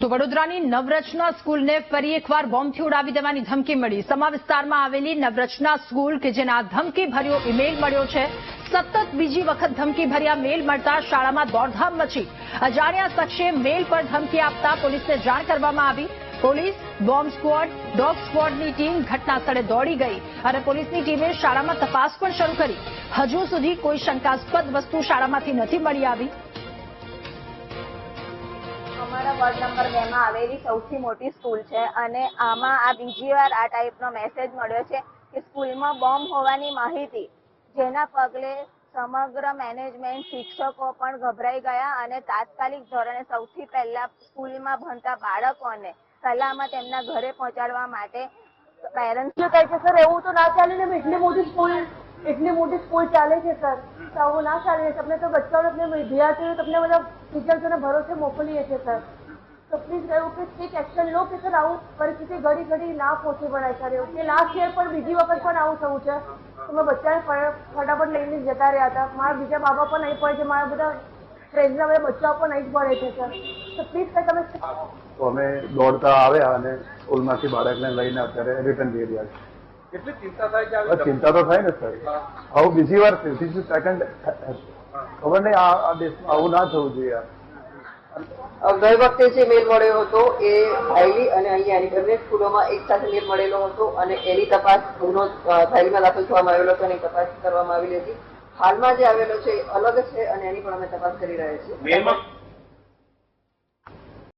તો વડોદરાની નવરચના સ્કૂલને ફરી એકવાર બોમ્બથી ઉડાવી દેવાની ધમકી મળી। સમા વિસ્તારમાં આવેલી નવરચના સ્કૂલ કે જેના ધમકીભર્યો ઈમેલ મળ્યો છે। સતત બીજી વખત ધમકીભર્યા મેલ મળતા શાળામાં દોડધામ મચી। અજાણ્યા શખ્સે મેલ પર ધમકી આપતા પોલીસને જાણ કરવામાં આવી। પોલીસ, બોમ્બ સ્ક્વોડ, ડોગ સ્ક્વોડની ટીમ ઘટના સ્થળે દોડી ગઈ અને પોલીસની ટીમે શાળામાં તપાસ પણ શરૂ કરી। હજુ સુધી કોઈ શંકાસ્પદ વસ્તુ શાળામાંથી નથી મળી આવી। અમારા વોર્ડ નંબર 2 માં આવેલી સૌથી મોટી સ્કૂલ છે અને આમાં આ બીજી વાર આ ટાઈપનો મેસેજ મળ્યો છે કે સ્કૂલમાં બોમ્બ હોવાની માહિતી, જેના પગલે સમગ્ર મેનેજમેન્ટ, શિક્ષકો પણ ગભરાઈ ગયા અને તાત્કાલિક ધોરણે સૌથી પહેલા સ્કૂલમાં ભણતા બાળકોને સલામત એમના ઘરે પહોંચાડવા માટે પેરેન્ટ્સ કહે છે સર એવું તો ના ચાલે ને, એટલી મોટી સ્કૂલ ચાલે છે સર, તો આવું ના ચાલે। તમને તો બચ્ચાઓને, अपने વિદ્યાર્થીઓ, તમને બધા ટીચર્સોને ભરોસે મોકલીએ છીએ સર, તો પ્લીઝ એવું કે સ્ટ્રિક્ટ એક્શન લો કે સર આવું પરિસ્થિતિ ઘડી ઘડી ના પહોંચી વળાય સર। એવું કે લાસ્ટ યર પણ બીજી વખત પણ આવું થયું છે તો મેં બચ્ચાને ફટાફટ લઈને જતા રહ્યા હતા। મારા બીજા બાબા પણ નહીં પડે છે, મારા બધા ફ્રેન્ડ્સના બધા બચ્ચાઓ પણ નહીં જ પડે છે સર, તો પ્લીઝ સર તમે। તો અમે દોડતા આવ્યા અને સ્કૂલમાંથી બાળકને લઈને અત્યારે રિટર્ન જઈ રહ્યા છીએ। કેટલી ચિંતા થાય છે? ચિંતા તો થાય ને સર, આવું બીજી વાર 50 સેકન્ડ ખબર નહીં, આ દેશમાં આવું ના થવું જોઈએ। ગઈ વખતે જે મેલ મળ્યો હતો એ થાયલી અને અહીંયાની બંને સ્કૂલોમાં એક સાથે મેલ મળેલો હતો અને એની તપાસ ગુનો થાયલીમાં દાખલ થવામાં આવેલો હતો અને તપાસ કરવામાં આવેલી હતી। હાલમાં જે આવેલો છે એ અલગ છે અને એની પણ અમે તપાસ કરી રહ્યા છીએ।